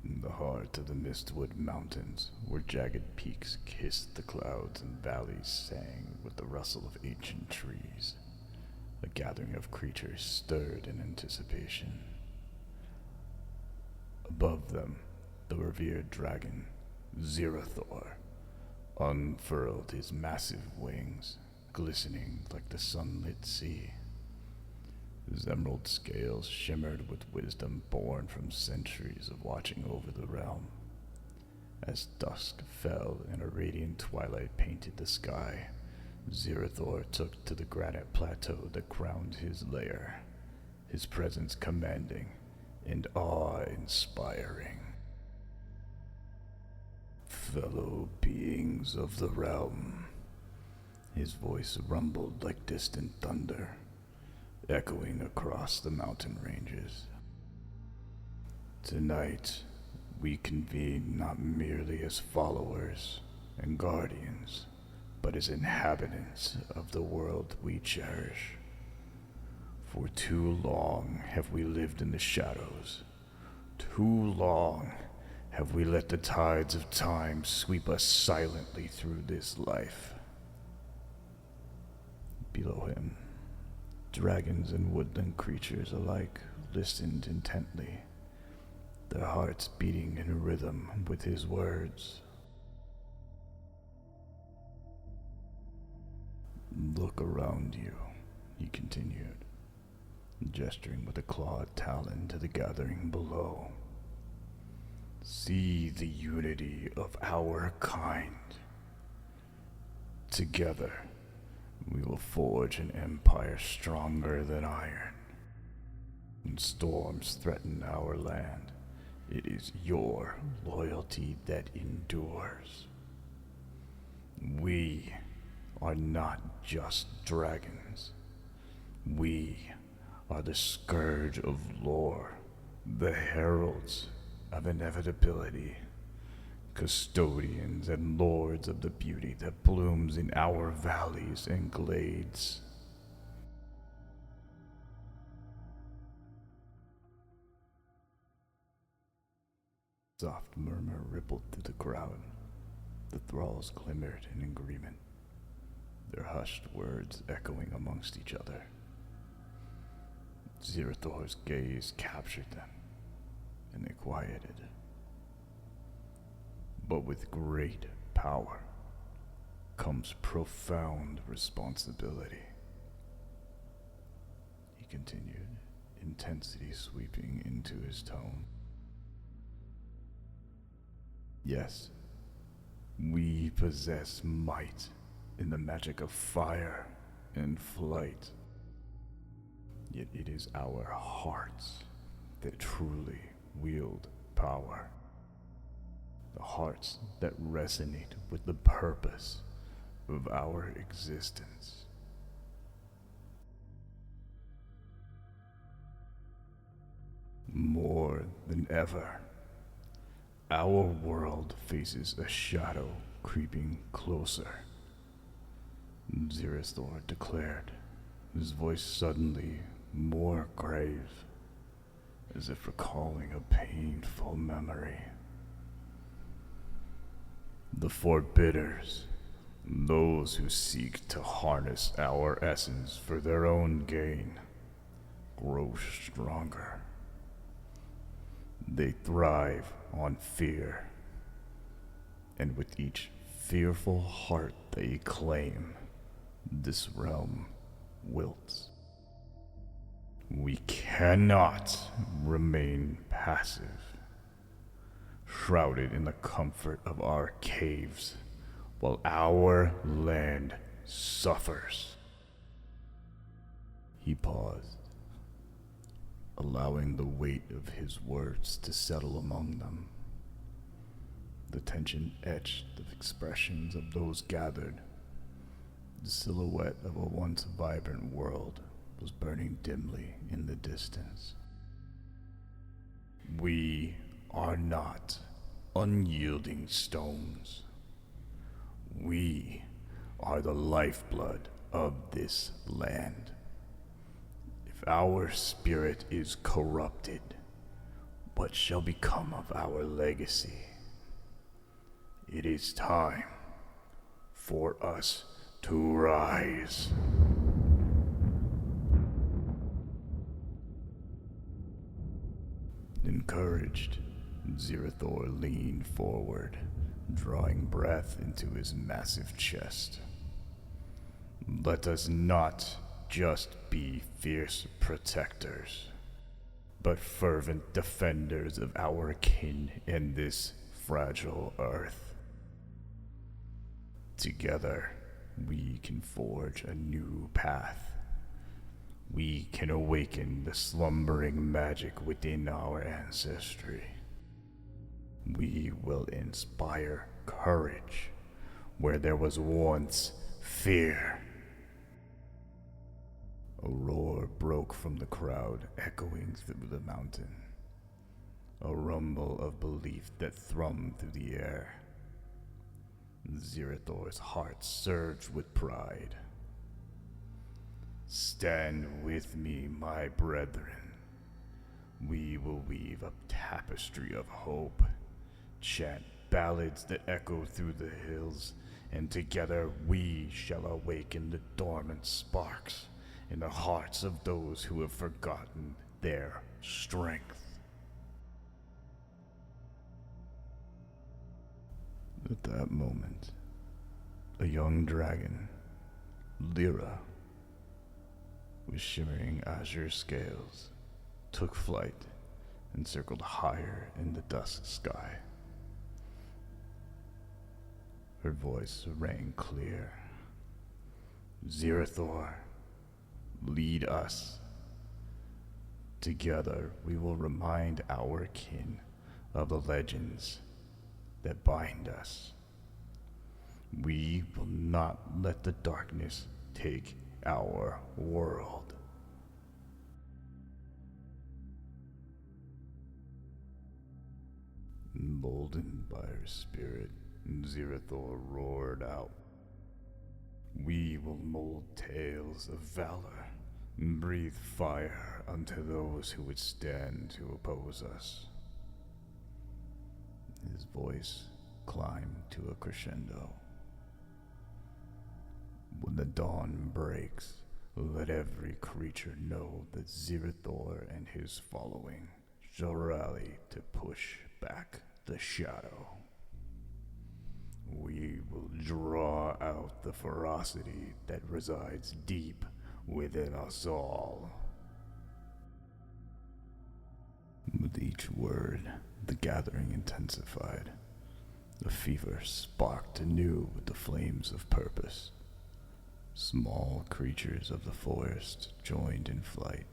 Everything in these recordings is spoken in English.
In the heart of the Mistwood Mountains, where jagged peaks kissed the clouds and valleys sang with the rustle of ancient trees, a gathering of creatures stirred in anticipation. Above them, the revered dragon, Zyrathor, unfurled his massive wings, glistening like the sunlit sea. His emerald scales shimmered with wisdom born from centuries of watching over the realm. As dusk fell and a radiant twilight painted the sky, Zyrathor took to the granite plateau that crowned his lair, his presence commanding and awe-inspiring. Fellow beings of the realm, his voice rumbled like distant thunder, echoing across the mountain ranges. Tonight, we convene not merely as followers and guardians, but as inhabitants of the world we cherish. For too long have we lived in the shadows. Too long have we let the tides of time sweep us silently through this life. Below him, dragons and woodland creatures alike listened intently, their hearts beating in rhythm with his words. Look around you, he continued, gesturing with a clawed talon to the gathering below. See the unity of our kind. Together, we will forge an empire stronger than iron. When storms threaten our land, it is your loyalty that endures. We are not just dragons. We are the scourge of lore, the heralds of inevitability, custodians and lords of the beauty that blooms in our valleys and glades. Soft murmur rippled through the crowd. The thralls glimmered in agreement, their hushed words echoing amongst each other. Zyrathor's gaze captured them, and they quieted. But with great power comes profound responsibility, he continued, intensity sweeping into his tone. Yes, we possess might in the magic of fire and flight. Yet it is our hearts that truly wield power. The hearts that resonate with the purpose of our existence. More than ever, our world faces a shadow creeping closer, Zyrathor declared, his voice suddenly more grave, as if recalling a painful memory. The forbidders, those who seek to harness our essence for their own gain, grow stronger. They thrive on fear, and with each fearful heart they claim, this realm wilts. We cannot remain passive, shrouded in the comfort of our caves, while our land suffers. He paused, allowing the weight of his words to settle among them. The tension etched the expressions of those gathered. The silhouette of a once vibrant world was burning dimly in the distance. We are not unyielding stones. We are the lifeblood of this land. If our spirit is corrupted, what shall become of our legacy? It is time for us to rise. Encouraged, Zyrathor leaned forward, drawing breath into his massive chest. Let us not just be fierce protectors, but fervent defenders of our kin and this fragile earth. Together, we can forge a new path. We can awaken the slumbering magic within our ancestry. We will inspire courage where there was once fear. A roar broke from the crowd, echoing through the mountain. A rumble of belief that thrummed through the air. Zyrathor's heart surged with pride. Stand with me, my brethren. We will weave a tapestry of hope, chant ballads that echo through the hills, and together we shall awaken the dormant sparks in the hearts of those who have forgotten their strength. At that moment, a young dragon, Lyra, with shimmering azure scales, took flight and circled higher in the dusk sky. Her voice rang clear. Zyrathor, lead us. Together we will remind our kin of the legends that bind us. We will not let the darkness take our world. Emboldened by her spirit, Zyrathor roared out. We will mold tales of valor and breathe fire unto those who would stand to oppose us. His voice climbed to a crescendo. When the dawn breaks, let every creature know that Zyrathor and his following shall rally to push back the shadow. We will draw out the ferocity that resides deep within us all. With each word, the gathering intensified. The fever sparked anew with the flames of purpose. Small creatures of the forest joined in flight,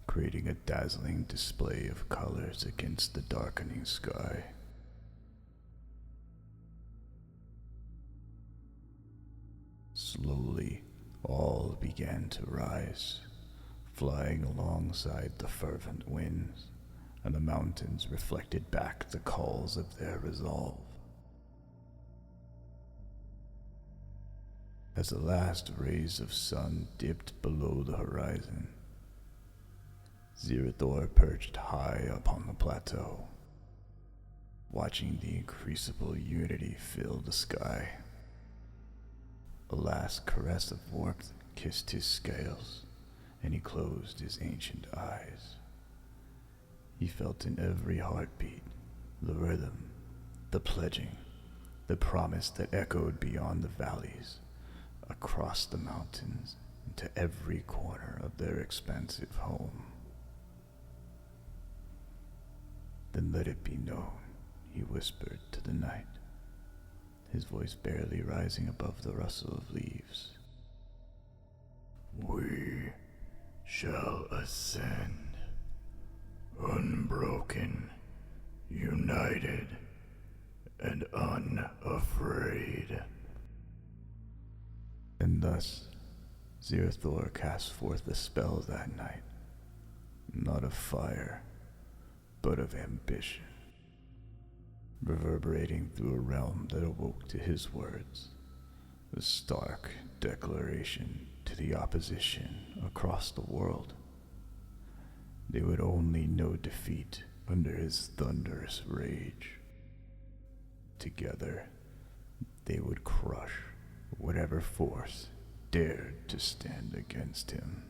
creating a dazzling display of colors against the darkening sky. Slowly, all began to rise, flying alongside the fervent winds, and the mountains reflected back the calls of their resolve. As the last rays of sun dipped below the horizon, Zyrathor perched high upon the plateau, watching the increasable unity fill the sky. A last caress of warmth kissed his scales, and he closed his ancient eyes. He felt in every heartbeat the rhythm, the pledging, the promise that echoed beyond the valleys, across the mountains, into every corner of their expansive home. Then let it be known, he whispered to the night, his voice barely rising above the rustle of leaves. We shall ascend, unbroken, united, and unafraid. And thus, Zyrathor cast forth a spell that night, not of fire, but of ambition, reverberating through a realm that awoke to his words, a stark declaration to the opposition across the world. They would only know defeat under his thunderous rage. Together, they would crush whatever force dared to stand against him.